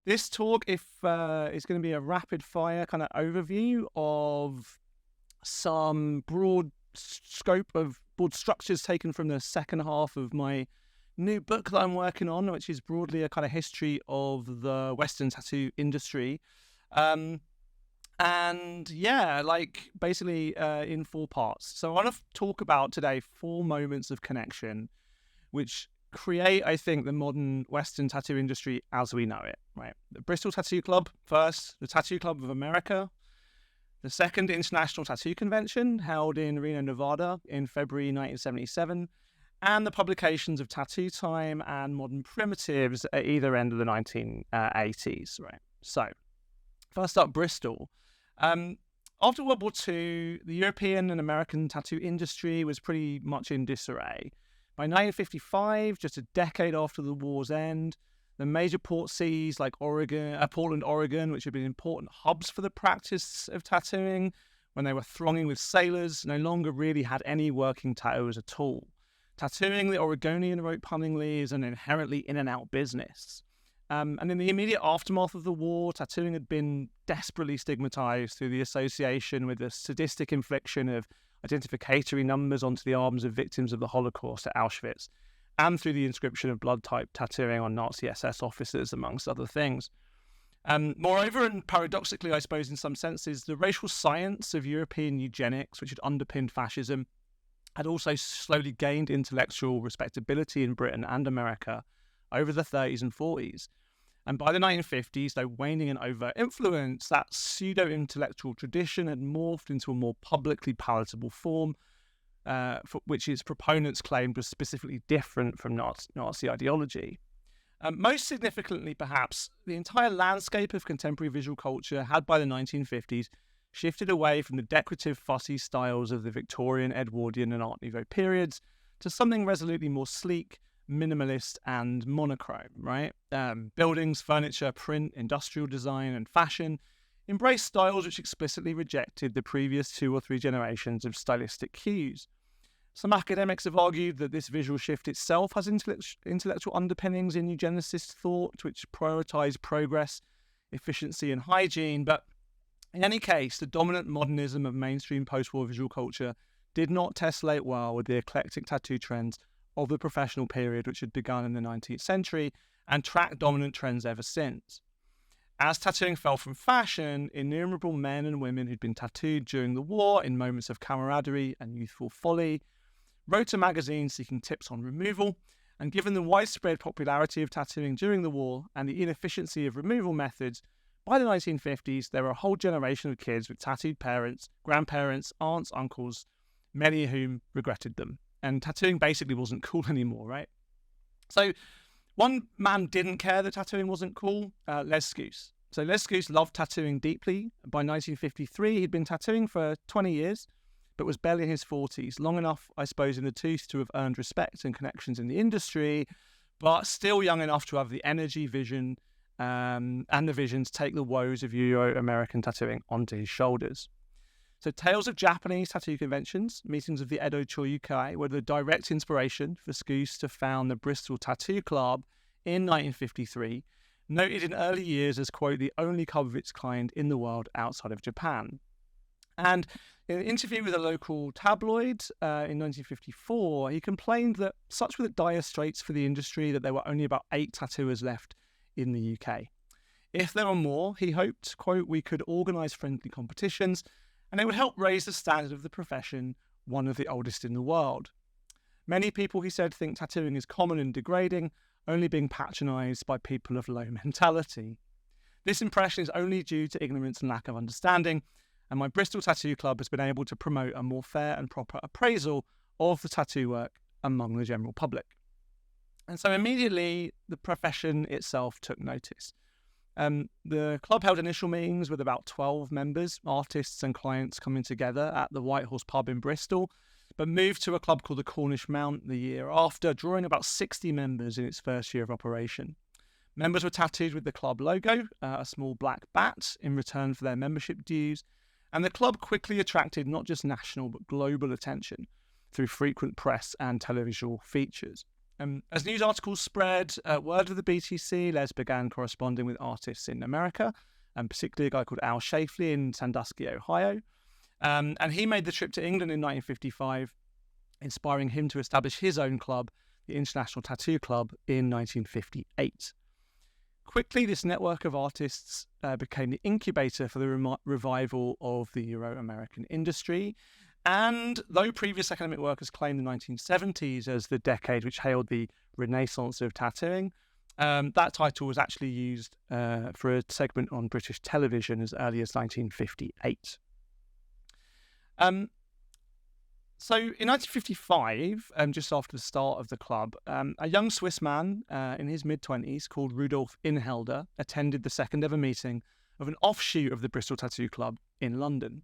This talk is going to be a rapid fire kind of overview of some broad structures taken from the second half of my new book that I'm working on, which is broadly a kind of history of the Western tattoo industry. Basically in 4 parts. So I want to talk about today 4 moments of connection which create, I think, the modern Western tattoo industry as we know it, right? The Bristol Tattoo Club first, the Tattoo Club of America, the second International Tattoo Convention held in Reno, Nevada in February 1977, and the publications of Tattoo Time and Modern Primitives at either end of the 1980s, right? So, first up, Bristol. After World War II, the European and American tattoo industry was pretty much in disarray. By 1955, just a decade after the war's end, the major port cities like Portland, Oregon, which had been important hubs for the practice of tattooing when they were thronging with sailors, no longer really had any working tattooers at all. Tattooing, the Oregonian wrote punningly, is an inherently in-and-out business. And in the immediate aftermath of the war, tattooing had been desperately stigmatized through the association with the sadistic infliction of identificatory numbers onto the arms of victims of the Holocaust at Auschwitz, and through the inscription of blood-type tattooing on Nazi SS officers, amongst other things. Moreover, and paradoxically, I suppose in some senses, the racial science of European eugenics, which had underpinned fascism, had also slowly gained intellectual respectability in Britain and America over the 30s and 40s. And by the 1950s, though waning in overt influence, that pseudo-intellectual tradition had morphed into a more publicly palatable form, for which its proponents claimed was specifically different from Nazi ideology. Most significantly, perhaps, the entire landscape of contemporary visual culture had by the 1950s shifted away from the decorative, fussy styles of the Victorian, Edwardian and Art Nouveau periods to something resolutely more sleek, minimalist and monochrome, right? Buildings, furniture, print, industrial design and fashion embraced styles which explicitly rejected the previous 2 or 3 generations of stylistic cues. Some academics have argued that this visual shift itself has intellectual underpinnings in eugenicist thought, which prioritize progress, efficiency and hygiene, but in any case, the dominant modernism of mainstream post-war visual culture did not tessellate well with the eclectic tattoo trends of the professional period which had begun in the 19th century and tracked dominant trends ever since. As tattooing fell from fashion, innumerable men and women who'd been tattooed during the war in moments of camaraderie and youthful folly wrote to magazines seeking tips on removal, and given the widespread popularity of tattooing during the war and the inefficiency of removal methods, by the 1950s there were a whole generation of kids with tattooed parents, grandparents, aunts, uncles, many of whom regretted them. And tattooing basically wasn't cool anymore, right? So one man didn't care that tattooing wasn't cool, Les Scouse. So Les Scouse loved tattooing deeply. By 1953, he'd been tattooing for 20 years, but was barely in his 40s, long enough, I suppose, in the tooth to have earned respect and connections in the industry, but still young enough to have the energy, vision, and the vision to take the woes of Euro-American tattooing onto his shoulders. So tales of Japanese tattoo conventions, meetings of the Edo Choyukai, were the direct inspiration for Scouse to found the Bristol Tattoo Club in 1953, noted in early years as, quote, the only club of its kind in the world outside of Japan. And in an interview with a local tabloid in 1954, he complained that such were the dire straits for the industry that there were only about 8 tattooers left in the UK. If there were more, he hoped, quote, we could organise friendly competitions and it would help raise the standard of the profession, one of the oldest in the world. Many people, he said, think tattooing is common and degrading, only being patronised by people of low mentality. This impression is only due to ignorance and lack of understanding, and my Bristol Tattoo Club has been able to promote a more fair and proper appraisal of the tattoo work among the general public. And so immediately, the profession itself took notice. The club held initial meetings with about 12 members, artists and clients coming together at the White Horse pub in Bristol, but moved to a club called the Cornish Mount the year after, drawing about 60 members in its first year of operation. Members were tattooed with the club logo, a small black bat, in return for their membership dues, and the club quickly attracted not just national but global attention through frequent press and televisual features. As news articles spread, word of the BTC, Les began corresponding with artists in America, and particularly a guy called Al Shafley in Sandusky, Ohio. And he made the trip to England in 1955, inspiring him to establish his own club, the International Tattoo Club, in 1958. Quickly, this network of artists became the incubator for the revival of the Euro-American industry. And though previous academic workers claimed the 1970s as the decade which hailed the renaissance of tattooing, that title was actually used for a segment on British television as early as 1958. So in 1955, just after the start of the club, a young Swiss man in his mid-20s called Rudolf Inhelder attended the second ever meeting of an offshoot of the Bristol Tattoo Club in London.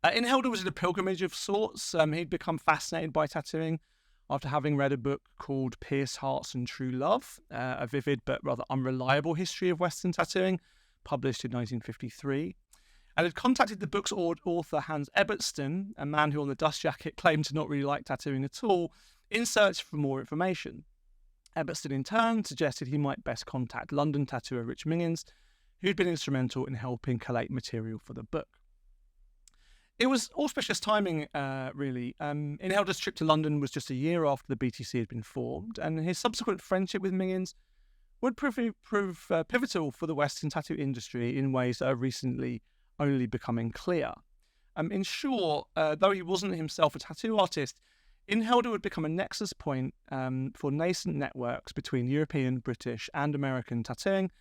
Inhelder was in a pilgrimage of sorts. He'd become fascinated by tattooing after having read a book called Pierce Hearts and True Love, a vivid but rather unreliable history of Western tattooing, published in 1953. And had contacted the book's author Hans Ebertson, a man who on the dust jacket claimed to not really like tattooing at all, in search for more information. Ebertson in turn suggested he might best contact London tattooer Rich Mingins, who'd been instrumental in helping collate material for the book. It was auspicious timing, really. Inhelder's trip to London was just a year after the BTC had been formed, and his subsequent friendship with Mingins would prove pivotal for the Western tattoo industry in ways that are recently only becoming clear. In short, though he wasn't himself a tattoo artist, Inhelder would become a nexus point for nascent networks between European, British and American tattooing,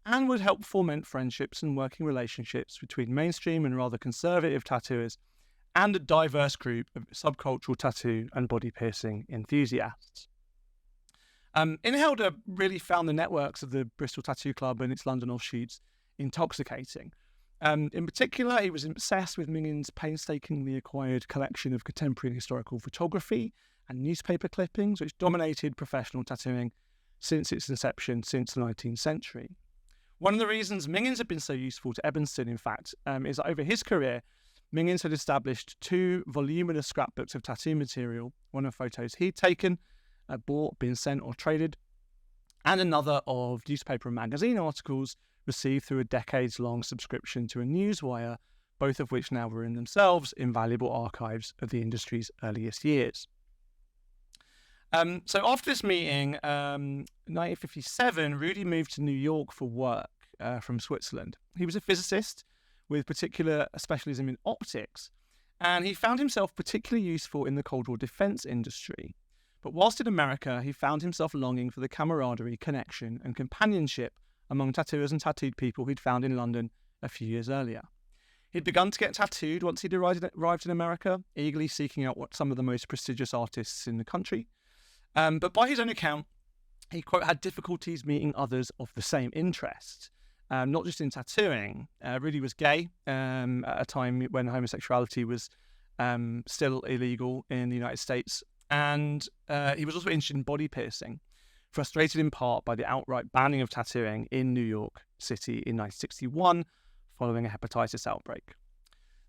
and would help foment friendships and working relationships between mainstream and rather conservative tattooers and a diverse group of subcultural tattoo and body piercing enthusiasts. Inhelder really found the networks of the Bristol Tattoo Club and its London offshoots intoxicating. In particular, he was obsessed with Mingins' painstakingly acquired collection of contemporary and historical photography and newspaper clippings, which dominated professional tattooing since its inception, since the 19th century. One of the reasons Mingins had been so useful to Ebertson, in fact, is that over his career, Mingins had established 2 voluminous scrapbooks of tattoo material, one of photos he'd taken, bought, been sent or traded, and another of newspaper and magazine articles received through a decades-long subscription to a newswire, both of which now were in themselves invaluable archives of the industry's earliest years. So after this meeting, 1957, Rudy moved to New York for work from Switzerland. He was a physicist with particular specialism in optics, and he found himself particularly useful in the Cold War defense industry. But whilst in America, he found himself longing for the camaraderie, connection, and companionship among tattooers and tattooed people he'd found in London a few years earlier. He'd begun to get tattooed once he'd arrived in America, eagerly seeking out some of the most prestigious artists in the country. But by his own account, he, quote, had difficulties meeting others of the same interest, not just in tattooing. Rudy was gay at a time when homosexuality was still illegal in the United States, and he was also interested in body piercing, frustrated in part by the outright banning of tattooing in New York City in 1961 following a hepatitis outbreak.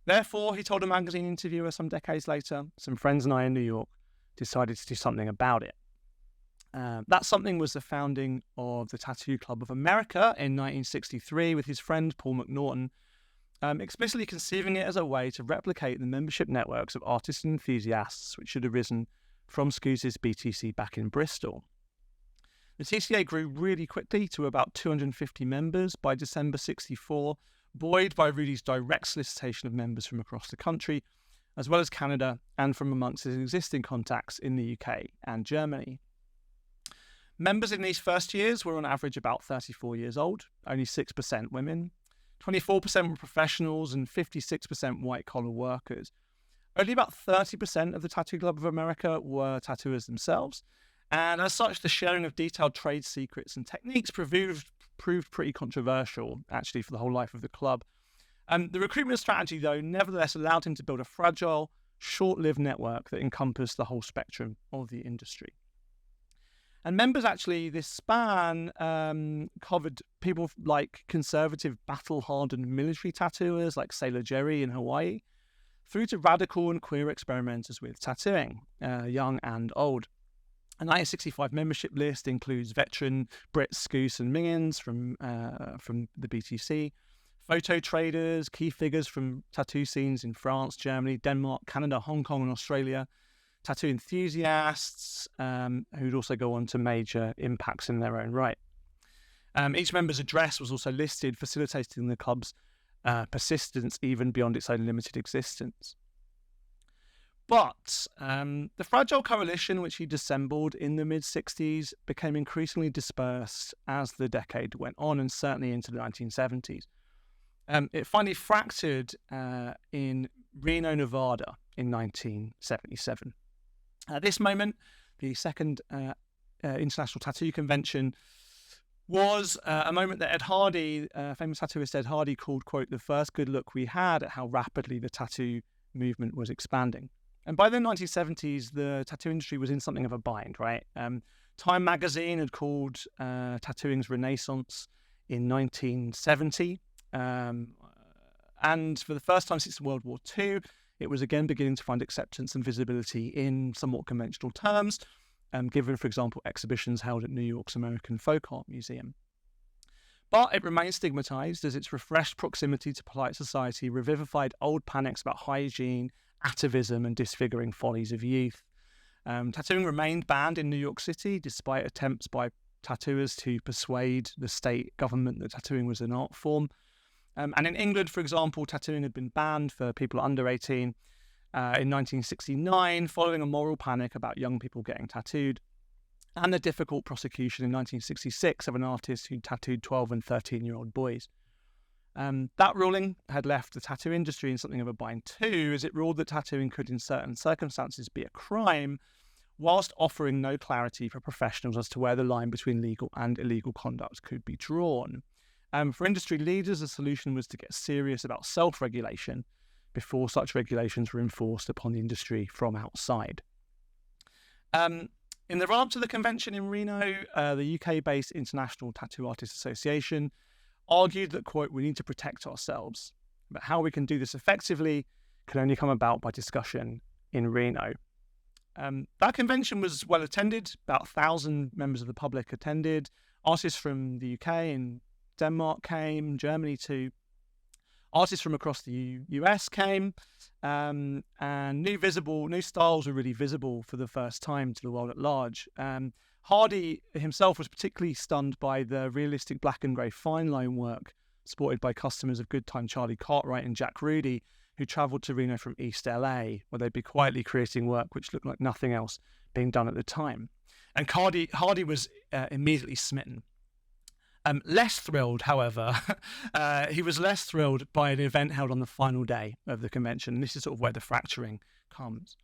Therefore, he told a magazine interviewer some decades later, some friends and I in New York decided to do something about it. That something was the founding of the Tattoo Club of America in 1963 with his friend Paul McNaughton, explicitly conceiving it as a way to replicate the membership networks of artists and enthusiasts which had arisen from Scous's BTC back in Bristol. The TCA grew really quickly to about 250 members by December 64, buoyed by Rudy's direct solicitation of members from across the country, as well as Canada and from amongst his existing contacts in the UK and Germany. Members in these first years were on average about 34 years old, only 6% women, 24% were professionals and 56% white-collar workers. Only about 30% of the Tattoo Club of America were tattooers themselves, and as such, the sharing of detailed trade secrets and techniques proved pretty controversial, actually, for the whole life of the club. The recruitment strategy, though, nevertheless allowed him to build a fragile, short-lived network that encompassed the whole spectrum of the industry. And members, actually, this span covered people like conservative, battle-hardened military tattooers like Sailor Jerry in Hawaii, through to radical and queer experimenters with tattooing, young and old. A 1965 membership list includes veteran Brits, Scouse and Mingins from the BTC, photo traders, key figures from tattoo scenes in France, Germany, Denmark, Canada, Hong Kong and Australia, tattoo enthusiasts who'd also go on to major impacts in their own right. Each member's address was also listed, facilitating the club's persistence even beyond its own limited existence. But the fragile coalition which he'd assembled in the mid-60s became increasingly dispersed as the decade went on, and certainly into the 1970s. It finally fractured in Reno, Nevada in 1977. At this moment, the second International Tattoo Convention was a moment that Ed Hardy, famous tattooist Ed Hardy, called, quote, the first good look we had at how rapidly the tattoo movement was expanding. And by the 1970s, the tattoo industry was in something of a bind, right? Time magazine had called tattooing's renaissance in 1970. And for the first time since World War II, it was again beginning to find acceptance and visibility in somewhat conventional terms, given, for example, exhibitions held at New York's American Folk Art Museum. But it remained stigmatized as its refreshed proximity to polite society revivified old panics about hygiene, atavism and disfiguring follies of youth. Tattooing remained banned in New York City despite attempts by tattooers to persuade the state government that tattooing was an art form. And in England, for example, tattooing had been banned for people under 18 in 1969, following a moral panic about young people getting tattooed, and the difficult prosecution in 1966 of an artist who tattooed 12 and 13-year-old boys. That ruling had left the tattoo industry in something of a bind too, as it ruled that tattooing could in certain circumstances be a crime, whilst offering no clarity for professionals as to where the line between legal and illegal conduct could be drawn. For industry leaders, the solution was to get serious about self-regulation before such regulations were enforced upon the industry from outside. In the run-up to the convention in Reno, the UK-based International Tattoo Artists Association argued that, quote, we need to protect ourselves, but how we can do this effectively can only come about by discussion in Reno. That convention was well attended. About 1,000 members of the public attended. Artists from the UK and Denmark came, Germany too. Artists from across the US came, and new styles were really visible for the first time to the world at large. Hardy himself was particularly stunned by the realistic black and grey fine line work sported by customers of good time Charlie Cartwright and Jack Rudy, who travelled to Reno from East LA, where they'd be quietly creating work which looked like nothing else being done at the time. And Hardy was immediately smitten. Less thrilled, however, he was less thrilled by an event held on the final day of the convention. And this is sort of where the fracturing comes.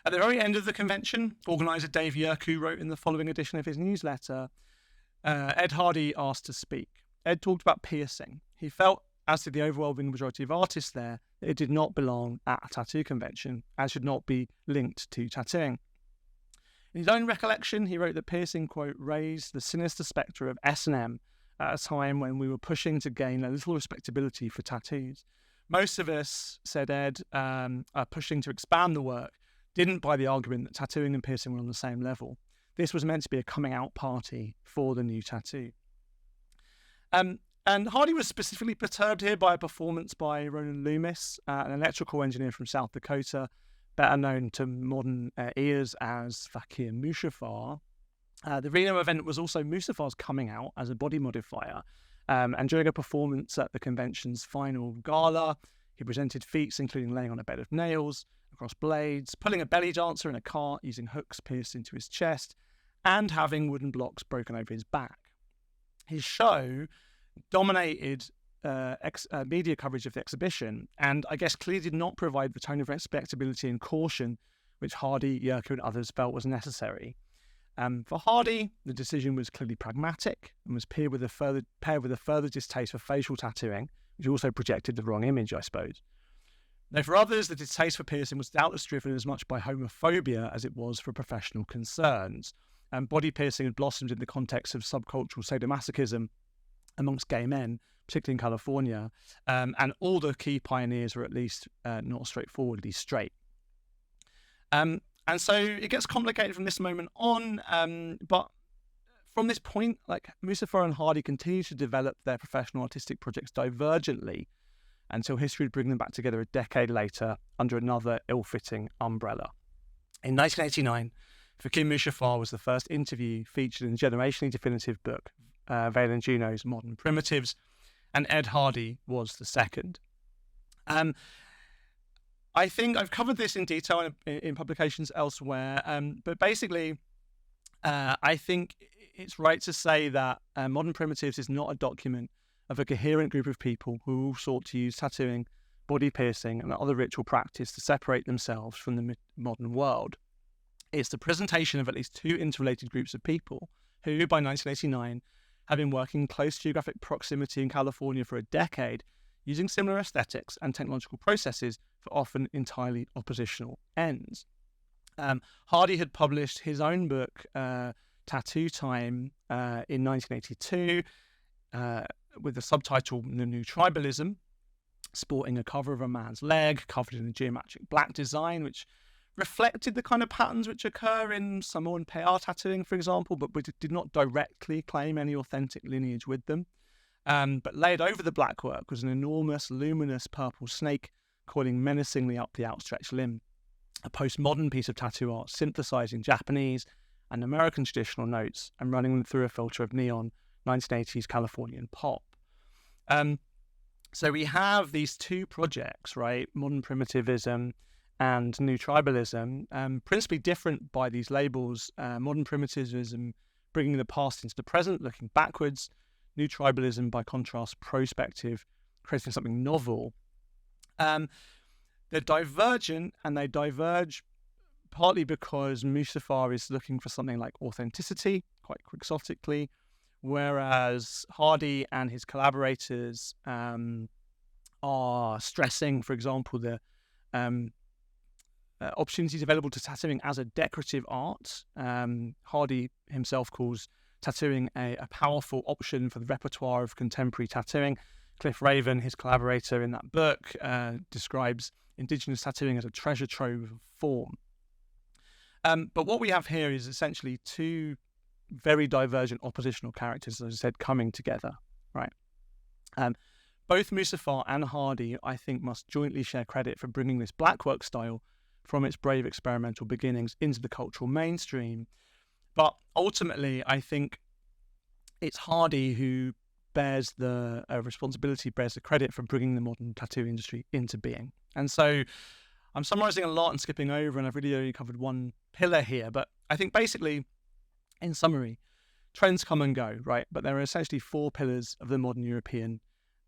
At the very end of the convention, organiser Dave Yerkew wrote in the following edition of his newsletter, Ed Hardy asked to speak. Ed talked about piercing. He felt, as did the overwhelming majority of artists there, that it did not belong at a tattoo convention and should not be linked to tattooing. In his own recollection, he wrote that piercing, quote, raised the sinister spectre of S&M at a time when we were pushing to gain a little respectability for tattoos. Most of us, said Ed, are pushing to expand the work, didn't buy the argument that tattooing and piercing were on the same level. This was meant to be a coming out party for the new tattoo. And Hardy was specifically perturbed here by a performance by Ronan Loomis, an electrical engineer from South Dakota, better known to modern ears as Fakir Musafar. The Reno event was also Musafar's coming out as a body modifier. And during a performance at the convention's final gala, he presented feats including laying on a bed of nails, across blades, pulling a belly dancer in a cart using hooks pierced into his chest, and having wooden blocks broken over his back. His show dominated media coverage of the exhibition, and I guess clearly did not provide the tone of respectability and caution which Hardy, Yerkew, and others felt was necessary. For Hardy, the decision was clearly pragmatic and was paired with a further distaste for facial tattooing, which also projected the wrong image, I suppose. Now, for others, the distaste for piercing was doubtless driven as much by homophobia as it was for professional concerns. Body piercing had blossomed in the context of subcultural sadomasochism amongst gay men, particularly in California, and all the key pioneers were at least not straightforwardly straight. And so it gets complicated from this moment on, but from this point, like Mustafa and Hardy continue to develop their professional artistic projects divergently until history would bring them back together a decade later under another ill-fitting umbrella. In 1989, Fakim Mustafa was the first interview featured in the generationally definitive book, Vale and Juno's Modern Primitives, and Ed Hardy was the second. I think I've covered this in detail in publications elsewhere, but basically, I think it's right to say that Modern Primitives is not a document of a coherent group of people who all sought to use tattooing, body piercing, and other ritual practice to separate themselves from the modern world. It's the presentation of at least two interrelated groups of people who, by 1989, have been working in close geographic proximity in California for a decade, using similar aesthetics and technological processes for often entirely oppositional ends. Hardy had published his own book, Tattoo Time, in 1982, with the subtitle The New Tribalism, sporting a cover of a man's leg covered in a geometric black design, which reflected the kind of patterns which occur in Samoan pear tattooing, for example, but did not directly claim any authentic lineage with them. But laid over the black work was an enormous, luminous purple snake coiling menacingly up the outstretched limb, a postmodern piece of tattoo art synthesizing Japanese and American traditional notes and running them through a filter of neon 1980s Californian pop. So we have these two projects, right? Modern Primitivism and New Tribalism, principally different by these labels. Modern Primitivism bringing the past into the present, looking backwards. New Tribalism, by contrast, prospective, creating something novel. They're divergent, and they diverge partly because Mustafa is looking for something like authenticity, quite quixotically, whereas Hardy and his collaborators are stressing, for example, the opportunities available to tattooing as a decorative art. Hardy himself calls tattooing a powerful option for the repertoire of contemporary tattooing. Cliff Raven, his collaborator in that book, describes indigenous tattooing as a treasure trove of form. But what we have here is essentially two very divergent oppositional characters, as I said, coming together, right? Both Mustafa and Hardy, I think, must jointly share credit for bringing this blackwork style from its brave experimental beginnings into the cultural mainstream. But ultimately, I think it's Hardy who bears the responsibility, bears the credit for bringing the modern tattoo industry into being. And so I'm summarizing a lot and skipping over, and I've really only covered one pillar here. But I think basically, in summary, trends come and go, right? But there are essentially four pillars of the modern European,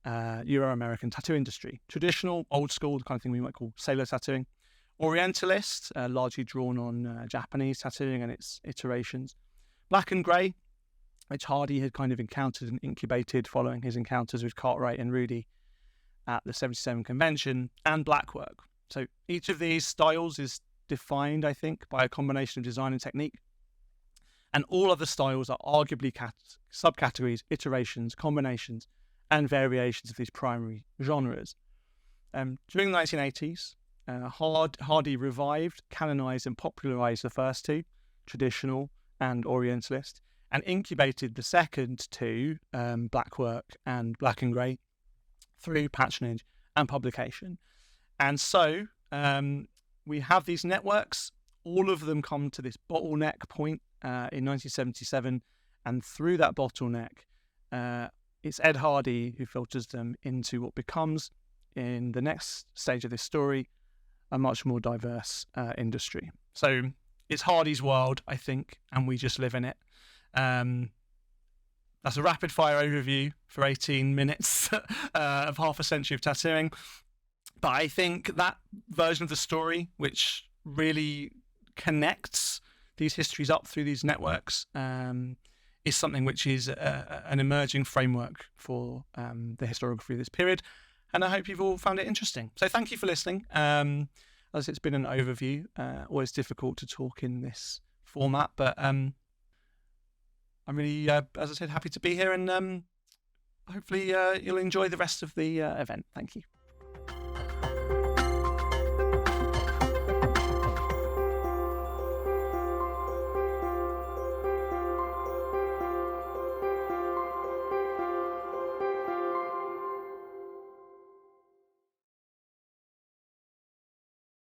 Euro-American tattoo industry. Traditional, old school, the kind of thing we might call sailor tattooing. Orientalist, largely drawn on Japanese tattooing and its iterations. Black and grey, which Hardy had kind of encountered and incubated following his encounters with Cartwright and Rudy at the 77 convention, and blackwork. So each of these styles is defined, I think, by a combination of design and technique. And all other styles are arguably subcategories, iterations, combinations, and variations of these primary genres. During the 1980s, Hardy revived, canonized, and popularized the first two, traditional and Orientalist, and incubated the second two, blackwork and black and grey, through patronage and publication. And so we have these networks. All of them come to this bottleneck point in 1977, and through that bottleneck, it's Ed Hardy who filters them into what becomes, in the next stage of this story, a much more diverse industry. So it's Hardy's world, I think, and we just live in it. That's a rapid fire overview for 18 minutes of half a century of tattooing. But I think that version of the story, which really connects these histories up through these networks, is something which is an emerging framework for the historiography of this period. And I hope you've all found it interesting. So thank you for listening. As it's been an overview, always difficult to talk in this format, but I'm really, as I said, happy to be here, and hopefully you'll enjoy the rest of the event. Thank you.